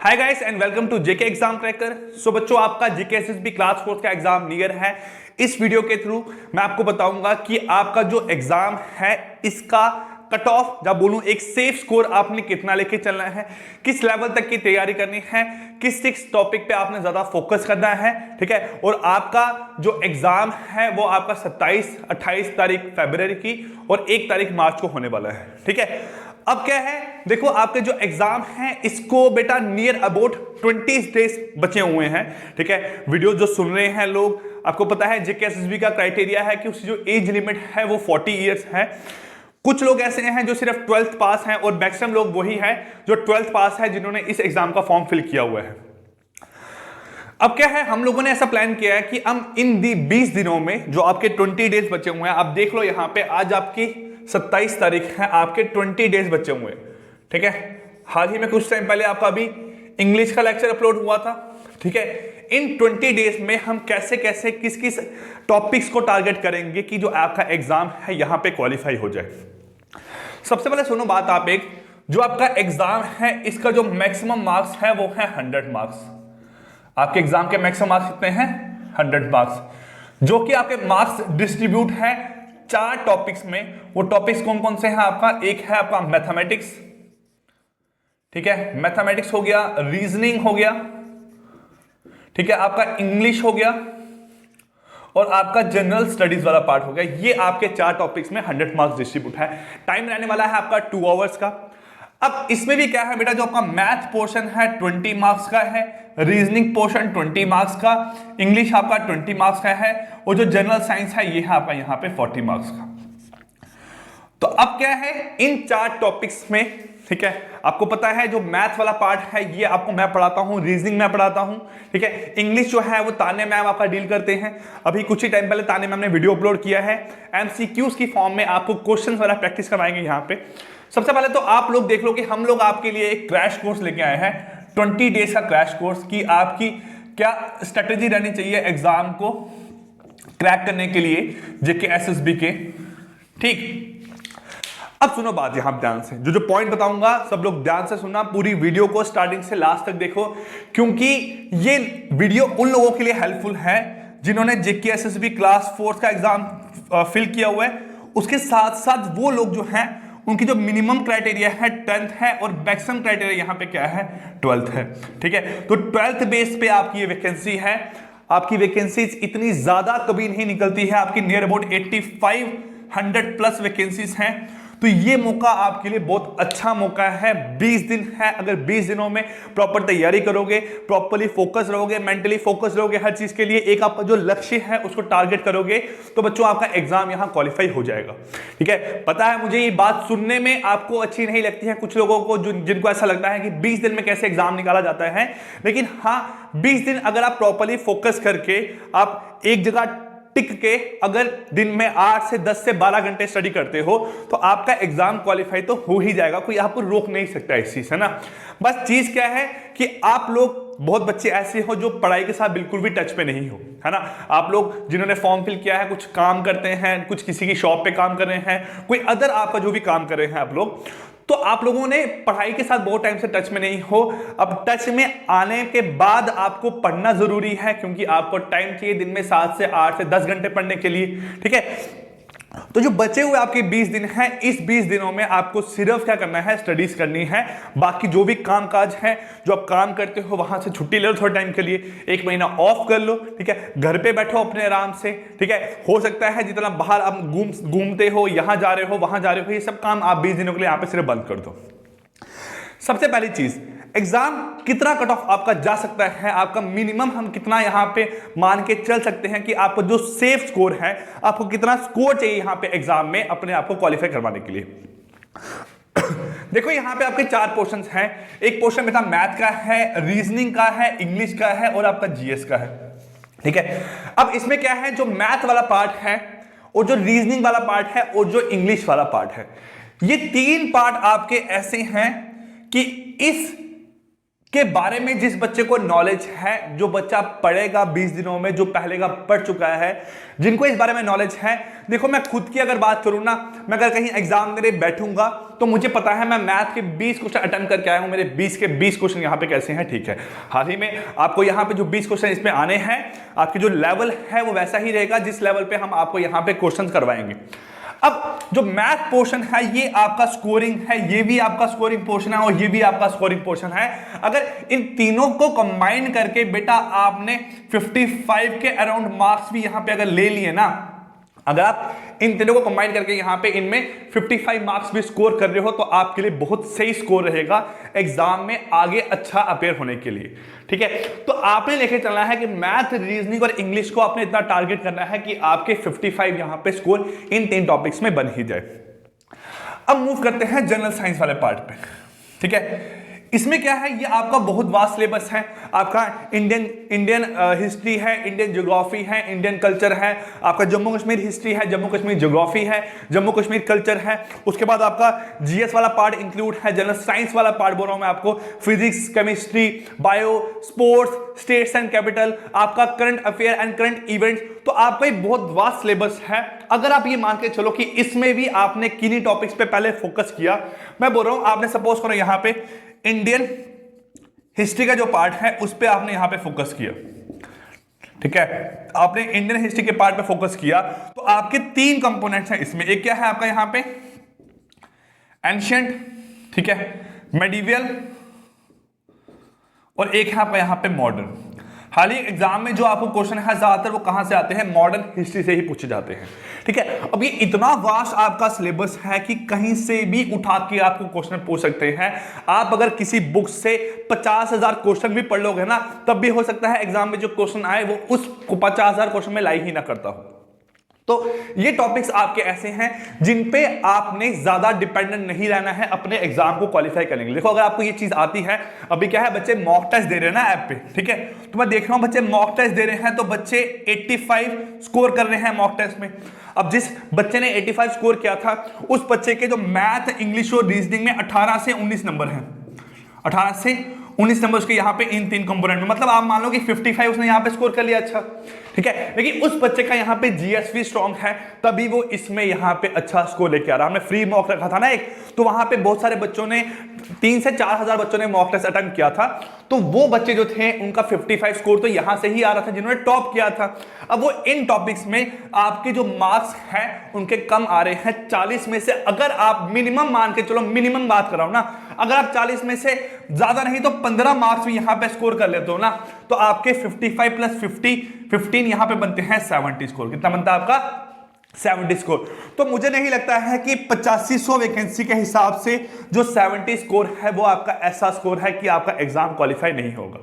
Hi guys and welcome to JK exam cracker. So बच्चों, आपका जेके SSB class 4 का exam near है। इस वीडियो के थ्रू मैं आपको बताऊंगा कि आपका जो एग्जाम है इसका कट ऑफ, जब बोलूं एक सेफ स्कोर, आपने कितना लेके चलना है, किस लेवल तक की तैयारी करनी है, किस टॉपिक पे आपने ज्यादा फोकस करना है, ठीक है। और आपका जो एग्जाम है वो आपका 27-28 तारीख फरवरी की और 1 तारीख मार्च को होने वाला है, ठीक है। अब क्या है, देखो आपके जो एग्जाम है इसको बेटा नियर अबाउट 20 डेज बचे हुए हैं, ठीक है। वीडियो जो सुन रहे हैं लोग, आपको पता है जेके एसएसबी का क्राइटेरिया है कि उसकी जो एज लिमिट है वो 40 इयर्स है। कुछ लोग ऐसे हैं जो सिर्फ 12th पास हैं और मैक्सिमम लोग वही हैं जो 12th पास है जिन्होंने इस एग्जाम का फॉर्म फिल किया हुआ है। अब क्या है, हम लोगों ने ऐसा प्लान किया है कि हम इन 20 दिनों में जो आपके 20 डेज बचे हुए हैं, आप देख लो यहाँ पे आज आपकी 27 तारीख है, आपके 20 डेज बचे हुए हैं, ठीक है। हाल ही में कुछ टाइम पहले आपका अभी इंग्लिश का लेक्चर अपलोड हुआ था, ठीक है। इन 20 डेज में हम कैसे कैसे किस किस टॉपिक्स को टारगेट करेंगे कि जो आपका एग्जाम है यहां पे क्वालिफाई हो जाए। सबसे पहले सुनो बात, आप एक जो आपका एग्जाम है इसका जो मैक्सिमम मार्क्स है वो है 100 मार्क्स। आपके एग्जाम के मैक्सिमम मार्क्स कितने हैं? 100 मार्क्स, जो कि आपके मार्क्स डिस्ट्रीब्यूट है 4 टॉपिक्स में। वो टॉपिक्स कौन कौन से हैं आपका? एक है आपका मैथमेटिक्स, ठीक है, मैथमेटिक्स हो गया, रीजनिंग हो गया, ठीक है, आपका इंग्लिश हो गया और आपका जनरल स्टडीज वाला पार्ट हो गया। ये आपके 4 टॉपिक्स में 100 मार्क्स डिस्ट्रीब्यूट है। टाइम रहने वाला है आपका 2 आवर्स का। अब इसमें भी क्या है बेटा, जो आपका मैथ पोर्शन है 20 मार्क्स का है, रीजनिंग पोर्शन 20 मार्क्स का, इंग्लिश आपका 20 मार्क्स का है और जो जनरल साइंस है ये है आपका यहाँ पे 40 मार्क्स का। तो अब क्या है, इन 4 टॉपिक्स में, ठीक है, आपको पता है जो मैथ वाला पार्ट है ये आपको मैं पढ़ाता हूं, रीजनिंग मैं पढ़ाता हूं, ठीक है। इंग्लिश जो है वो ताने मैम आपका डील करते हैं। अभी कुछ ही टाइम पहले ताने मैम ने वीडियो अपलोड किया है, एमसीक्यूज की फॉर्म में आपको क्वेश्चंस वाला प्रैक्टिस करवाएंगे यहाँ पे। सबसे पहले तो आप लोग देख लो कि हम लोग आपके लिए एक क्रैश कोर्स लेके आए हैं, 20 डेज का क्रैश कोर्स की आपकी क्या स्ट्रेटेजी रहनी चाहिए एग्जाम को क्रैक करने के लिए जेके एसएसबी के, ठीक। अब सुनो बात यहां ध्यान से, जो पॉइंट बताऊंगा सब लोग ध्यान से सुनना, पूरी वीडियो को स्टार्टिंग से लास्ट तक देखो, क्योंकि ये वीडियो उन लोगों के लिए हेल्पफुल है जिन्होंने जेके एसएसबी क्लास 4 का एग्जाम फिल किया हुआ है। उसके साथ साथ वो लोग जो हैं उनकी जो मिनिमम क्राइटेरिया है 10th है और मैक्सिमम क्राइटेरिया यहां पे क्या है 12th है, ठीक है। तो 12th बेस पे आपकी ये वैकेंसी है। आपकी वैकेंसीज इतनी ज्यादा कभी नहीं निकलती है, आपकी नियर अबाउट 8500 प्लस वैकेंसीज हैं। तो ये मौका आपके लिए बहुत अच्छा मौका है। 20 दिन है, अगर 20 दिनों में प्रॉपर तैयारी करोगे, प्रॉपरली फोकस रहोगे, मेंटली फोकस रहोगे हर चीज के लिए, एक आपका जो लक्ष्य है उसको टारगेट करोगे, तो बच्चों आपका एग्जाम यहां क्वालिफाई हो जाएगा, ठीक है। पता है मुझे ये बात सुनने में आपको अच्छी नहीं लगती है, कुछ लोगों को जिनको ऐसा लगता है कि 20 दिन में कैसे एग्जाम निकाला जाता है, लेकिन हाँ 20 दिन अगर आप प्रॉपरली फोकस करके आप एक जगह टिक के अगर दिन में 8 से 10 से 12 घंटे स्टडी करते हो तो आपका एग्जाम क्वालिफाई तो हो ही जाएगा, कोई आपको रोक नहीं सकता इस चीज, है ना। बस चीज क्या है कि आप लोग, बहुत बच्चे ऐसे हो जो पढ़ाई के साथ बिल्कुल भी टच पे नहीं हो, है ना। आप लोग जिन्होंने फॉर्म फिल किया है, कुछ काम करते हैं, कुछ किसी की शॉप पे काम कर रहे हैं, कोई अदर आपका जो भी काम कर रहे हैं आप लोग, तो आप लोगों ने पढ़ाई के साथ बहुत टाइम से टच में नहीं हो। अब टच में आने के बाद आपको पढ़ना जरूरी है, क्योंकि आपको टाइम चाहिए दिन में 7 से 8 से 10 घंटे पढ़ने के लिए, ठीक है। तो जो बचे हुए आपके 20 दिन हैं, इस 20 दिनों में आपको सिर्फ क्या करना है, स्टडीज करनी है। बाकी जो भी काम काज है, जो आप काम करते हो वहां से छुट्टी ले लो थोड़े टाइम के लिए, 1 महीना ऑफ कर लो, ठीक है। घर पे बैठो अपने आराम से, ठीक है। हो सकता है जितना बाहर आप घूमते हो, यहां जा रहे हो वहां जा रहे हो, ये सब काम आप 20 दिनों के लिए यहां पे सिर्फ बंद कर दो। सबसे पहली चीज, एग्जाम कितना कट ऑफ आपका जा सकता है, आपका मिनिमम हम कितना यहां पे मान के चल सकते हैं कि आपको जो सेफ स्कोर है, आपको कितना स्कोर चाहिए यहां पे एग्जाम में अपने आप को क्वालिफाई करवाने के लिए। देखो यहां पे आपके 4 पोर्शंस हैं। एक पोर्शन बेटा मैथ का है, रीजनिंग का है, इंग्लिश का है और आपका जीएस का है, ठीक है। अब इसमें क्या है, जो मैथ वाला पार्ट है और जो रीजनिंग वाला पार्ट है और जो इंग्लिश वाला पार्ट है, ये 3 पार्ट आपके ऐसे हैं कि इस के बारे में जिस बच्चे को नॉलेज है, जो बच्चा पढ़ेगा 20 दिनों में, जो पहले का पढ़ चुका है, जिनको इस बारे में नॉलेज है। देखो मैं खुद की अगर बात करूं ना, मैं अगर कहीं एग्जाम मेरे बैठूंगा तो मुझे पता है मैं मैथ के 20 क्वेश्चन अटेम्प्ट करके आया हूं, मेरे 20 के 20 क्वेश्चन यहां पे कैसे हैं, ठीक है। हाल ही में आपको यहां पे जो 20 क्वेश्चन इसमें आने हैं, आपकी जो लेवल है वो वैसा ही रहेगा जिस लेवल पे हम आपको यहां पे क्वेश्चन करवाएंगे। अब जो मैथ पोर्शन है ये आपका स्कोरिंग है, ये भी आपका स्कोरिंग पोर्शन है और ये भी आपका स्कोरिंग पोर्शन है। अगर इन तीनों को कंबाइन करके बेटा आपने 55 के अराउंड मार्क्स भी यहां पे अगर ले लिए ना, अगर आप इन तीनों को कंबाइन करके यहां पे इनमें 55 मार्क्स भी स्कोर कर रहे हो तो आपके लिए बहुत सही स्कोर रहेगा एग्जाम में आगे अच्छा अपेयर होने के लिए, ठीक है। तो आपने लेके चलना है कि मैथ, रीजनिंग और इंग्लिश को आपने इतना टारगेट करना है कि आपके 55 यहां पे स्कोर इन 3 टॉपिक्स में बन ही जाए। अब मूव करते हैं जनरल साइंस वाले पार्ट पे, ठीक है। इसमें क्या है, ये आपका बहुत वास्ट सिलेबस है। आपका इंडियन हिस्ट्री है, इंडियन ज्योग्राफी है, इंडियन कल्चर है, आपका जम्मू कश्मीर हिस्ट्री है, जम्मू कश्मीर ज्योग्राफी है, जम्मू कश्मीर कल्चर है। उसके बाद आपका जीएस वाला पार्ट इंक्लूड है, जनरल साइंस वाला पार्ट बोल रहा हूं मैं आपको, physics, chemistry, bio, sports, states and capital, आपका current affair and current events. तो आपका एक बहुत वास्ट सिलेबस है। अगर आप ये मान के चलो कि इसमें भी आपने किन्हीं टॉपिक्स पे पहले फोकस किया, मैं बोल रहा हूं आपने सपोज करो यहां पे इंडियन हिस्ट्री का जो पार्ट है उस पे आपने यहां पे फोकस किया, ठीक है। आपने इंडियन हिस्ट्री के पार्ट पे फोकस किया तो आपके 3 कंपोनेंट्स हैं इसमें। एक क्या है आपका यहां पे एंशिएंट, ठीक है, मेडिवल, और एक है आपका यहां पे मॉडर्न। हाल ही एग्जाम में जो आपको क्वेश्चन है ज्यादातर वो कहां से आते हैं, मॉडर्न हिस्ट्री से ही पूछे जाते हैं, ठीक है। अब ये इतना वास्ट आपका सिलेबस है कि कहीं से भी उठा के आपको क्वेश्चन पूछ सकते हैं। आप अगर किसी बुक से 50,000 क्वेश्चन भी पढ़ लोगे ना तब भी हो सकता है एग्जाम में जो क्वेश्चन आए वो उस 50,000 क्वेश्चन में लाई ही ना करता हो। तो ये टॉपिक्स आपके ऐसे हैं जिन पे आपने ज्यादा डिपेंडेंट नहीं रहना है अपने एग्जाम को क्वालिफाई करने के लिए। देखो अगर आपको ये चीज आती है, अभी क्या है बच्चे मॉक टेस्ट दे रहे हैं ना ऐप पे, ठीक है, तो मैं देख रहा हूं बच्चे मॉक टेस्ट दे रहे हैं तो बच्चे 85 स्कोर कर रहे हैं मॉक टेस्ट में। अब जिस बच्चे ने 85 स्कोर किया था उस बच्चे के जो मैथ, इंग्लिश और रीजनिंग में 18 से 19 नंबर हैं, 18 से 19 नंबर उसके यहाँ पे इन 3 कंपोनेंट में, मतलब आप मान लो कि 55 उसने यहाँ पे स्कोर कर लिया, अच्छा, ठीक है। लेकिन उस बच्चे का यहाँ पे जीएसवी स्ट्रॉन्ग है तभी वो इसमें यहाँ पे अच्छा स्कोर लेके आ रहा है। हमने फ्री मॉक रखा था ना एक, तो वहां पे बहुत सारे बच्चों ने 3 से 4,000 बच्चों ने मॉक टेस्ट अटेम्प्ट किया था, तो वो बच्चे जो थे उनका 55 स्कोर तो यहां से ही आ रहा था जिन्होंने टॉप किया था। अब वो इन टॉपिक्स में आपके जो मार्क्स हैं उनके कम आ रहे हैं 40 में से। अगर आप मिनिमम मान के चलो, मिनिमम बात कर रहा हूं ना, अगर आप 40 में से ज्यादा नहीं तो 15 मार्क्स भी यहां पे स्कोर कर लेते हो ना तो आपके 55 प्लस 50 15 यहां पे बनते हैं 70 स्कोर। कितना बनता है आपका 70 स्कोर। तो मुझे नहीं लगता है कि 8500 वैकेंसी के हिसाब से जो 70 स्कोर है वो आपका ऐसा स्कोर है कि आपका एग्जाम क्वालिफाई नहीं होगा।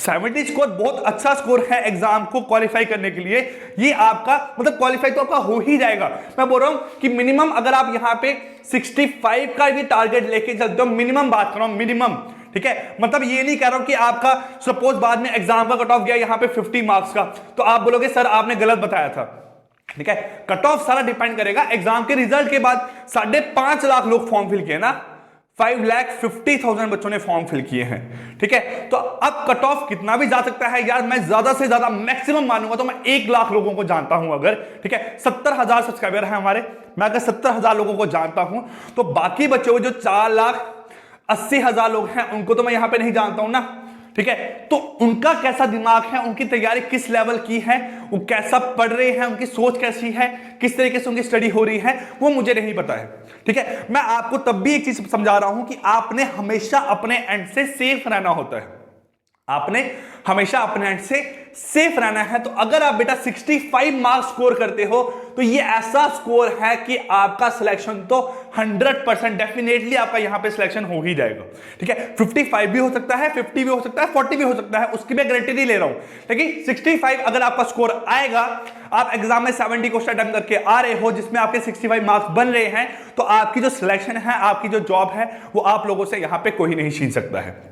70 स्कोर बहुत अच्छा स्कोर है एग्जाम को क्वालिफाई करने के लिए। ये आपका मतलब क्वालिफाई तो आपका हो ही जाएगा। मैं बोल रहा हूं कि मिनिमम अगर आप यहां पे 65 का भी टारगेट लेके चलते हो, मिनिमम बात कर रहा हूं, मिनिमम, ठीक है। मतलब ये नहीं कह रहा हूं कि आपका सपोज बाद में एग्जाम का कट ऑफ गया यहां पे 50 मार्क्स का तो आप बोलोगे सर आपने गलत बताया था, ठीक है। कट ऑफ सारा डिपेंड करेगा एग्जाम के रिजल्ट के बाद। 5.5 लाख लोग फॉर्म फिल किए ना, 5,50,000 बच्चों ने फॉर्म फिल किए हैं, ठीक है। तो अब कट ऑफ कितना भी जा सकता है यार, मैं ज्यादा से ज्यादा मैक्सिमम मानूंगा तो मैं 1 लाख लोगों को जानता हूं अगर, ठीक है। 70,000 सब्सक्राइबर है हमारे, मैं अगर 70,000 लोगों को जानता हूं तो बाकी बच्चे जो 4,80,000 लोग हैं उनको तो मैं यहां पे नहीं जानता हूं ना, ठीक है। तो उनका कैसा दिमाग है, उनकी तैयारी किस लेवल की है, वो कैसा पढ़ रहे हैं, उनकी सोच कैसी है, किस तरीके से उनकी स्टडी हो रही है, वो मुझे नहीं पता है, ठीक है। मैं आपको तब भी एक चीज समझा रहा हूं कि आपने हमेशा अपने एंड से सेफ रहना होता है। आपने हमेशा अपने एंड से सेफ रहना है। तो अगर आप बेटा 65 मार्क्स स्कोर करते हो तो ये ऐसा स्कोर है कि आपका सिलेक्शन तो 100% डेफिनेटली आपका यहां पे सिलेक्शन हो ही जाएगा, ठीक है। 55 भी हो सकता है, 50 भी हो सकता है, 40 भी हो सकता है, उसकी मैं गारंटी नहीं ले रहा हूं, लेकिन 65 अगर आपका स्कोर आएगा, आप एग्जाम में 70 क्वेश्चन अटेम्प्ट करके आ रहे हो जिसमें आपके 65 मार्क्स बन रहे हैं, तो आपकी जो सिलेक्शन है, आपकी जो जॉब है वो आप लोगों से यहां पे कोई नहीं छीन सकता है।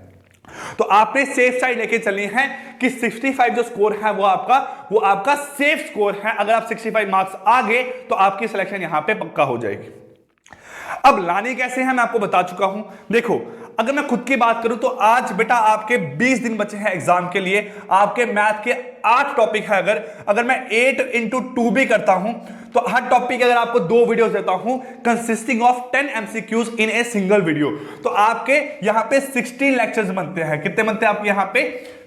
तो आपने सेफ साइड लेके चलनी है कि 65 जो स्कोर है वो आपका सेफ स्कोर है। अगर आप 65 मार्क्स आ गए तो आपकी सिलेक्शन यहां पे पक्का हो जाएगी। अब लाने कैसे हैं मैं आपको बता चुका हूं। देखो अगर मैं खुद की बात करूं तो आज बेटा आपके 20 दिन बचे हैं एग्जाम के लिए। आपके मैथ के 8 टॉपिक है। अगर मैं 8 into 2 भी करता हूं तो हर टॉपिक अगर आपको 2 वीडियोस देता हूं consisting of 10 MCQs in a single video, तो आपके यहां पे 16 लेक्चर्स बनते हैं। कितने बनते हैं आपके यहां पे?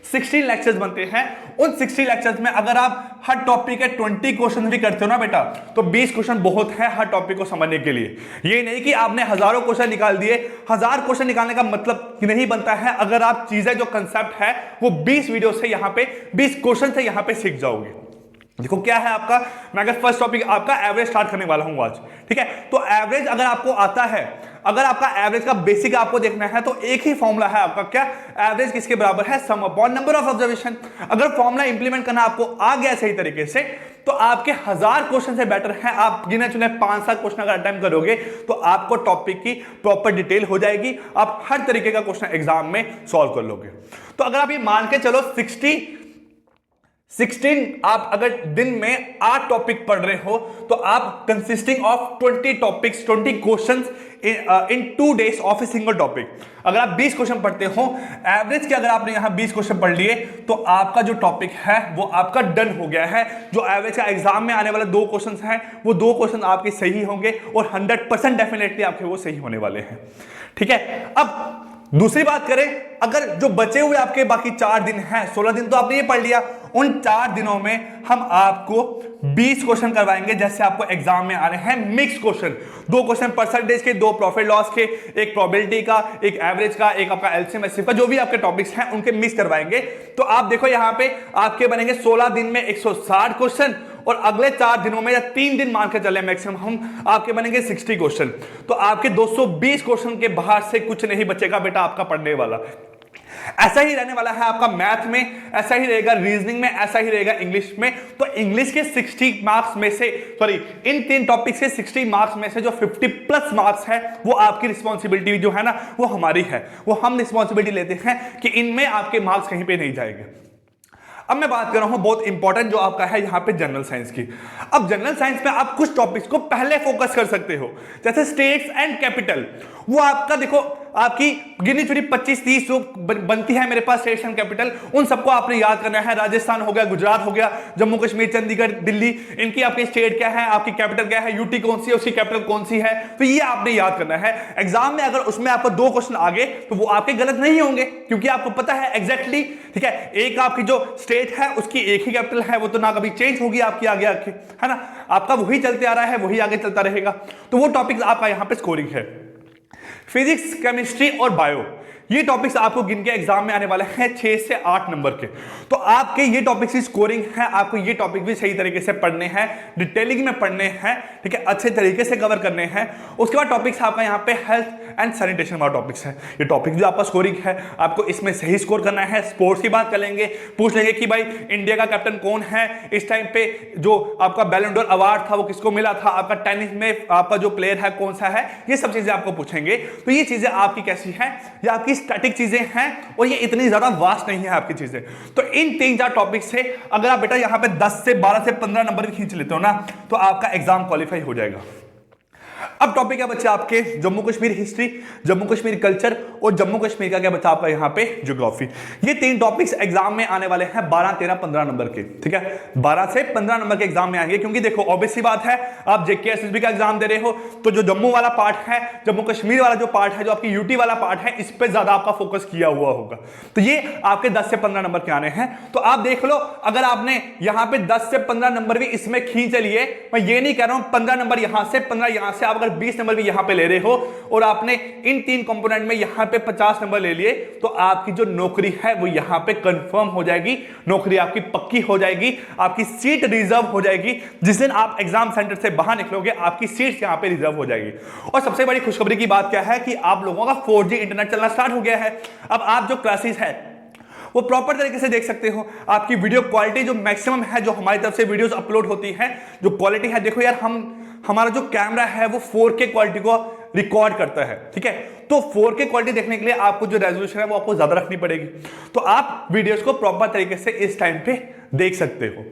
16 लेक्चर्स बनते हैं। उन 60 लेक्चर्स में अगर आप हर टॉपिक के 20 क्वेश्चन भी करते हो ना बेटा, तो 20 क्वेश्चन बहुत है हर टॉपिक को समझने के लिए। ये नहीं कि आपने हजारों क्वेश्चन निकाल दिए। 1000 क्वेश्चन निकालने का मतलब नहीं बनता है अगर आप चीजें जो कंसेप्ट है वो 20 वीडियो से यहां पे 20 क्वेश्चन से यहां पे सीख जाओगे। देखो क्या है आपका, मैं अगर फर्स्ट टॉपिक आपका एवरेज स्टार्ट करने वाला हूं आज, ठीक है। तो एवरेज अगर आपको आता है, अगर आपका एवरेज का बेसिक आपको देखना है तो एक ही फॉर्मूला है आपका, क्या? एवरेज किसके बराबर है? सम अपॉन नंबर ऑफ ऑब्जर्वेशन। अगर फॉर्मूला इंप्लीमेंट करना आपको आ गया सही तरीके से तो आपके 1000 क्वेश्चन से बेटर है आप गिने चुने 5-7 क्वेश्चन अगर अटेम्प्ट करोगे तो आपको टॉपिक की प्रॉपर डिटेल हो जाएगी। आप हर तरीके का क्वेश्चन एग्जाम में सॉल्व कर लोगे। तो अगर आप ये मान के चलो 16 आप अगर दिन में 8 टॉपिक पढ़ रहे हो तो आप consisting of 20 topics 20 questions in 2 days of a single topic. अगर आप 20 क्वेश्चन पढ़ते हो एवरेज के, अगर आपने यहां 20 क्वेश्चन पढ़ लिए तो आपका जो टॉपिक है वो आपका डन हो गया है। जो एवरेज का एग्जाम में आने वाले 2 क्वेश्चन हैं वो 2 क्वेश्चन आपके सही होंगे और 100% डेफिनेटली आपके वो सही होने वाले हैं, ठीक है। अब दूसरी बात करें, अगर जो बचे हुए आपके बाकी 4 दिन हैं, 16 दिन तो आपने ये पढ़ लिया, उन 4 दिनों में हम आपको 20 क्वेश्चन करवाएंगे जैसे आपको एग्जाम में आ रहे हैं मिक्स क्वेश्चन। 2 क्वेश्चन परसेंटेज के, 2 प्रॉफिट लॉस के, एक प्रोबेबिलिटी का, एक एवरेज का, एक आपका एलसीएम एचसीएफ का, जो भी आपके टॉपिक्स हैं उनके मिक्स करवाएंगे। तो आप देखो यहां पे आपके बनेंगे 16 दिन में 160 क्वेश्चन और अगले 4 दिनों में या 3 दिन मान के चले मैक्सिमम हम, आपके बनेंगे 60 क्वेश्चन। तो आपके 220 क्वेश्चन के बाहर से कुछ नहीं बचेगा बेटा आपका पढ़ने वाला। ऐसा ही रहने वाला है आपका मैथ में, ऐसा ही रहेगा रीजनिंग में, ऐसा ही रहेगा इंग्लिश में। तो इंग्लिश के 60 मार्क्स में से, सॉरी इन 3 टॉपिक्स के 60 मार्क्स में से जो 50+ मार्क्स है वो आपकी रिस्पॉन्सिबिलिटी जो है ना वो हमारी है। वो हम रिस्पॉन्सिबिलिटी लेते हैं कि इनमें आपके मार्क्स कहीं पे नहीं जाएंगे। अब मैं बात कर रहा हूं बहुत इंपॉर्टेंट जो आपका है यहां पे जनरल साइंस की। अब जनरल साइंस में आप कुछ टॉपिक्स को पहले फोकस कर सकते हो, जैसे स्टेट्स एंड कैपिटल। वो आपका देखो आपकी गिनी चुनी 25-30 जो बनती है मेरे पास स्टेट्स एंड कैपिटल, उन सबको आपने याद करना है। राजस्थान हो गया, गुजरात हो गया, जम्मू कश्मीर, चंडीगढ़, दिल्ली, इनकी आपकी स्टेट क्या है, आपकी कैपिटल क्या है, यूटी कौन सी है, उसकी कैपिटल कौन सी है, तो ये आपने याद करना है। एग्जाम में अगर उसमें आपको 2 क्वेश्चन आ गए तो वो आपके गलत नहीं होंगे क्योंकि आपको पता है एग्जैक्टली, ठीक है। एक आपकी जो स्टेट है उसकी एक ही कैपिटल है, वो तो ना कभी चेंज होगी आपकी आगे आके, है ना। आपका वही चलते आ रहा है, वही आगे चलता रहेगा। तो वो टॉपिक आपका यहां पे स्कोरिंग है। फिजिक्स, केमिस्ट्री और बायो, ये टॉपिक्स आपको गिन के एग्जाम में आने वाले हैं 6 से 8 नंबर के। तो आपके ये टॉपिक्स की स्कोरिंग है, आपको ये टॉपिक भी सही तरीके से पढ़ने हैं, डिटेलिंग में पढ़ने हैं, ठीक है, अच्छे तरीके से कवर करने हैं। उसके बाद टॉपिक्स आपका यहाँ पे हेल्थ एंड सैनिटेशन वाला टॉपिक्स है। ये टॉपिक भी आपका स्कोरिंग है, आपको इसमें सही स्कोर करना है। स्पोर्ट्स की बात कर लेंगे, पूछ लेंगे कि भाई इंडिया का कैप्टन कौन है, इस टाइम पे जो आपका बैलन डोर अवार्ड था वो किसको मिला था, आपका टेनिस में आपका जो प्लेयर है कौन सा है, ये सब चीजें आपको पूछेंगे। तो ये चीजें आपकी कैसी हैं, ये आपकी स्टैटिक चीजें हैं और ये इतनी ज्यादा वास्ट नहीं है आपकी चीजें। तो इन 3-4 टॉपिक से अगर आप बेटा यहां पे 10 से 12 से 15 नंबर भी खींच लेते हो ना तो आपका एग्जाम क्वालिफाई हो जाएगा। अब टॉपिक है बच्चे आपके जम्मू कश्मीर हिस्ट्री, जम्मू कश्मीर कल्चर और जम्मू कश्मीर का क्या बच्चा आपका यहाँ पे ज्योग्राफी। ये 3 टॉपिक्स एग्जाम में आने वाले हैं 12, 13, 15 नंबर के, ठीक है। 12 से 15 नंबर के एग्जाम में आएंगे क्योंकि देखो ऑब्वियस सी बात है, आप जेके एसएसबी का एग्जाम दे रहे हो तो जो जम्मू वाला पार्ट है, जम्मू कश्मीर वाला जो पार्ट है, जो आपकी यूटी वाला पार्ट है, इस पर ज्यादा आपका फोकस किया हुआ होगा। तो ये आपके 10 से 15 नंबर के आने हैं। तो आप देख लो, अगर आपने यहाँ पे 10 से 15 नंबर भी इसमें खींच लिए, मैं ये नहीं कह रहा हूं 15 नंबर यहां से, 15 यहां से, आप अगर 20 नंबर भी यहां पे ले रहे हो और आपने इन 3 कंपोनेंट में यहां पे 50 नंबर ले लिए तो आपकी जो नौकरी है वो यहां पे कंफर्म हो जाएगी, नौकरी आपकी पक्की हो जाएगी, आपकी सीट रिजर्व हो जाएगी। जिस दिन आप एग्जाम सेंटर से बाहर निकलोगे आपकी सीट यहां पे रिजर्व हो जाएगी। और सबसे बड़ी खुशखबरी की बात क्या है कि आप लोगों का 4G इंटरनेट चलना स्टार्ट हो गया है। अब आप जो क्लासेस है वो प्रॉपर तरीके से देख सकते हो। आपकी वीडियो क्वालिटी जो मैक्सिमम है, जो हमारी तरफ से वीडियोस अपलोड होती है, जो क्वालिटी है, देखो यार हमारा जो कैमरा है वो 4K क्वालिटी को रिकॉर्ड करता है, ठीक है। तो 4K क्वालिटी देखने के लिए आपको जो रेजोल्यूशन है वो आपको ज्यादा रखनी पड़ेगी। तो आप वीडियोस को प्रॉपर तरीके से इस टाइम पे देख सकते हो,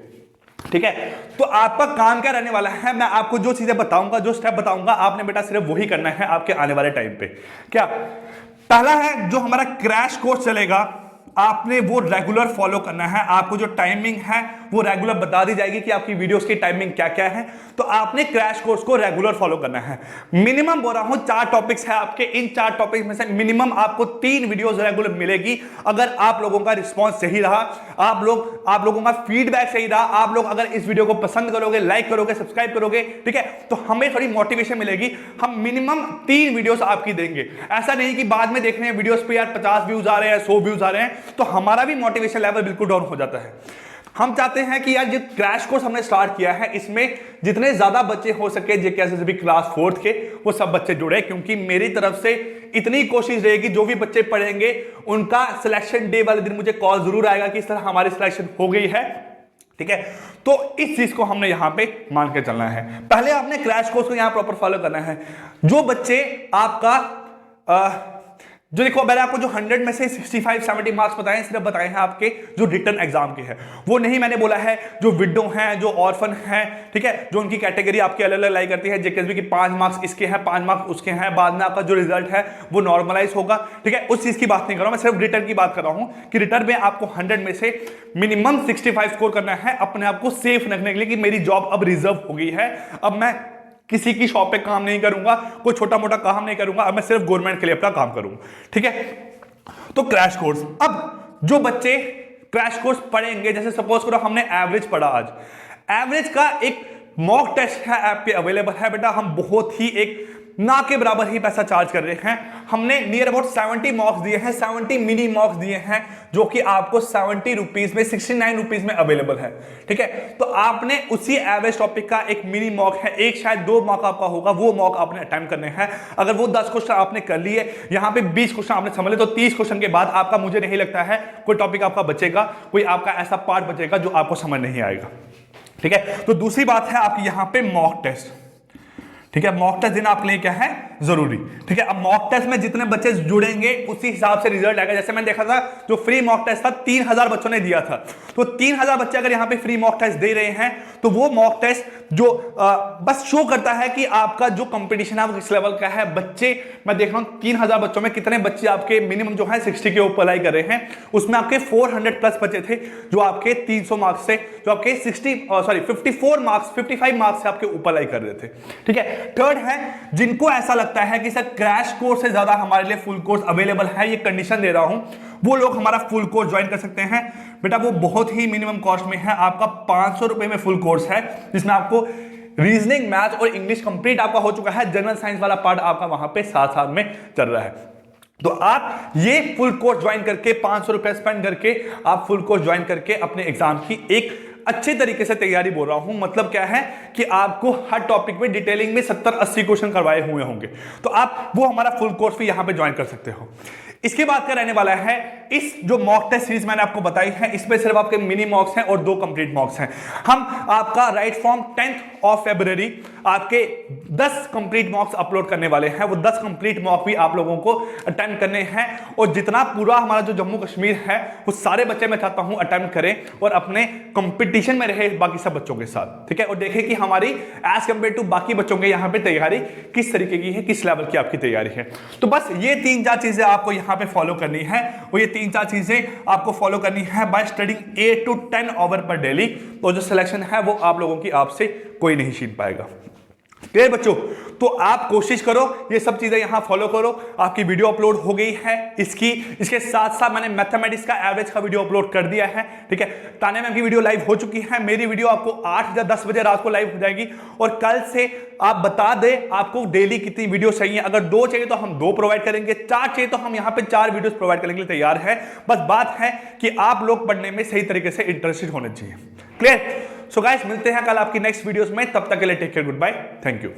ठीक है। तो आपका काम क्या रहने वाला है, मैं आपको जो चीजें बताऊंगा, जो स्टेप बताऊंगा, आपने बेटा सिर्फ वही करना है आपके आने वाले टाइम पे। क्या पहला है जो हमारा क्रैश कोर्स चलेगा, आपने वो रेगुलर फॉलो करना है। आपको जो टाइमिंग है वो रेगुलर बता दी जाएगी कि आपकी वीडियोस की टाइमिंग क्या क्या है, तो आपने क्रैश कोर्स को रेगुलर फॉलो करना है। मिनिमम बोल रहा हूं 4 टॉपिक्स है आपके, इन 4 टॉपिक्स में से मिनिमम आपको 3 वीडियोस रेगुलर मिलेगी। अगर आप लोगों का रिस्पॉन्स सही रहा, आप लोगों का फीडबैक सही रहा, आप लोग अगर इस वीडियो को पसंद करोगे, लाइक करोगे, सब्सक्राइब करोगे, ठीक है, तो हमें थोड़ी मोटिवेशन मिलेगी। हम मिनिमम 3 वीडियोस आपकी देंगे। ऐसा नहीं कि बाद में देख रहे हैं वीडियोस पे यार 50 व्यूज आ रहे हैं, 100 व्यूज आ रहे हैं, तो हमारा भी मोटिवेशन लेवल बिल्कुल डाउन हो जाता है। हम चाहते हैं कि यार जो क्रैश कोर्स हमने स्टार्ट किया है, इसमें जितने ज्यादा बच्चे हो सके जेकेएसएसबी क्लास 4th के, वो सब बच्चे जुड़े, क्योंकि मेरी तरफ से इतनी कोशिश रहेगी जो भी बच्चे पढ़ेंगे उनका सिलेक्शन डे वाले दिन मुझे कॉल जरूर आएगा कि इस तरह हमारी सिलेक्शन हो गई है, ठीक है। तो इस चीज को हमने यहां पे मान के चलना है। पहले आपने क्रैश कोर्स को यहां प्रॉपर फॉलो करना है। जो बच्चे आपका जो देखो, मैंने आपको जो 100 में से 65-70 मार्क्स बताए, सिर्फ बताए हैं आपके जो रिटर्न एग्जाम के हैं, वो नहीं मैंने बोला है जो विडो हैं, जो ऑर्फन हैं, ठीक है, जो उनकी कैटेगरी आपकी अलग अलग लाई करती है। जेकेएसबी की 5 मार्क्स इसके हैं, 5 मार्क्स उसके हैं, बाद में आपका जो रिजल्ट है वो नॉर्मलाइज होगा, ठीक है, उस चीज की बात नहीं कर रहा हूं मैं, सिर्फ रिटर्न की बात कर रहा हूं कि रिटर्न में आपको 100 में से मिनिमम 65 स्कोर करना है, अपने आप को सेफ रखने के लिए कि मेरी जॉब अब रिजर्व हो गई है, अब मैं किसी की शॉप पे काम नहीं करूंगा, कोई छोटा मोटा काम नहीं करूंगा, अब मैं सिर्फ गवर्नमेंट के लिए अपना काम करूंगा, ठीक है। तो क्रैश कोर्स, अब जो बच्चे क्रैश कोर्स पढ़ेंगे, जैसे सपोज करो हमने एवरेज पढ़ा आज, एवरेज का एक मॉक टेस्ट है ऐप पे अवेलेबल है बेटा। हम बहुत ही एक ना के बराबर ही पैसा चार्ज कर रहे हैं। हमने नियर अबाउट 70 मॉक्स दिए हैं, 70 मिनी मॉक्स दिए हैं, जो कि आपको 70 रुपीज में 69 रुपीज में अवेलेबल है, ठीक है। तो आपने उसी एवरेज टॉपिक का एक मिनी मॉक है, एक शायद 2 मॉक आपका होगा, वो मॉक आपने अटेम्प्ट करने हैं। अगर वो 10 क्वेश्चन आपने कर लिए, यहां पे 20 क्वेश्चन आपने समझ लिए, तो 30 क्वेश्चन के बाद आपका, मुझे नहीं लगता है कोई टॉपिक आपका बचेगा, कोई आपका ऐसा पार्ट बचेगा जो आपको समझ नहीं आएगा, ठीक है। तो दूसरी बात है आपकी यहां पे मॉक टेस्ट, ठीक है। मॉक टेस्ट देना आपके लिए क्या है, जरूरी, ठीक है। अब मॉक टेस्ट में जितने बच्चे जुड़ेंगे उसी हिसाब से रिजल्ट आएगा। जैसे मैंने देखा था जो फ्री मॉक टेस्ट था 3000 बच्चों ने दिया था, तो 3000 बच्चे अगर यहां पे फ्री मॉक टेस्ट दे रहे हैं, तो वो मॉक टेस्ट जो बस शो करता है कि आपका जो कंपटीशन है वो किस लेवल का है। बच्चे मैं देख रहा हूं 3000 बच्चों में कितने बच्चे आपके मिनिमम जो है 60 के ऊपर अप्लाई कर रहे हैं, उसमें आपके 400 प्लस बच्चे थे जो आपके 300 मार्क्स से, जो आपके 54 मार्क्स 55 मार्क्स से आपके ऊपर अप्लाई कर रहे थे, ठीक है। थर्ड है जिनको ऐसा लगता है कि सर क्रैश कोर्स से ज्यादा हमारे लिए फुल कोर्स अवेलेबल है, ये कंडीशन दे रहा हूं, वो लोग हमारा फुल कोर्स ज्वाइन कर सकते हैं बेटा। वो बहुत ही मिनिमम कॉस्ट में है, आपका 500 रुपए में फुल कोर्स है, जिसमें आपको रीजनिंग, मैथ और इंग्लिश कंप्लीट आपका हो चुका है। जनरल साइंस वाला पार्ट आपका वहां पे साथ में चल रहा है। तो आप ये फुल कोर्स ज्वाइन करके 500 रुपए स्पेंड करके आप फुल कोर्स ज्वाइन करके अपने एग्जाम की एक अच्छे तरीके से तैयारी, बोल रहा हूं मतलब क्या है कि आपको हर टॉपिक में डिटेलिंग में 70-80 क्वेश्चन करवाए हुए होंगे, तो आप वो हमारा फुल कोर्स भी यहां पे ज्वाइन कर सकते हो। इसके बाद का रहने वाला है, इस जो मॉक टेस्ट सीरीज मैंने आपको बताई है, इसमें सिर्फ आपके मिनी मॉक्स हैं और 2 कंप्लीट मॉक्स हैं। हम आपका right from 10th of February आपके 10 कंप्लीट मॉक्स अपलोड करने वाले हैं। वो 10 कंप्लीट मॉक भी आप लोगों को अटेम्प्ट करने हैं, और जितना पूरा हमारा जो जम्मू कश्मीर है वो सारे बच्चे मैं चाहता हूं अटेम्प्ट करें और अपने कंपटीशन में रहे बाकी सब बच्चों के साथ, ठीक है। और देखें कि हमारी एज कंपेयर टू बाकी बच्चों के यहाँ पे तैयारी किस तरीके की है, किस लेवल की आपकी तैयारी है। तो बस ये 3-4 चीजें आपको यहाँ पे फॉलो करनी है, और ये 3-4 चीजें आपको फॉलो करनी है बाय स्टडिंग 8 to 10 आवर पर डेली। तो जो सिलेक्शन है वो आप लोगों की आपसे कोई नहीं छीन पाएगा। क्लियर बच्चों? तो आप कोशिश करो ये सब चीजें यहां फॉलो करो। आपकी वीडियो अपलोड हो गई है, इसके साथ साथ मैंने मैथमेटिक्स का एवरेज का वीडियो अपलोड कर दिया है, ठीक है। ताने मैम की वीडियो लाइव हो चुकी है, मेरी वीडियो आपको 8 या 10 बजे रात को लाइव हो जाएगी, और कल से आप बता दें आपको डेली कितनी वीडियो चाहिए। अगर 2 चाहिए तो हम 2 प्रोवाइड करेंगे, 4 चाहिए तो हम यहाँ पे 4 वीडियो प्रोवाइड करने के लिए तैयार है। बस बात है कि आप लोग पढ़ने में सही तरीके से इंटरेस्टेड होने चाहिए। क्लियर? सो गाइस, मिलते हैं कल आपकी नेक्स्ट वीडियोस में, तब तक के लिए take care, good bye, thank you.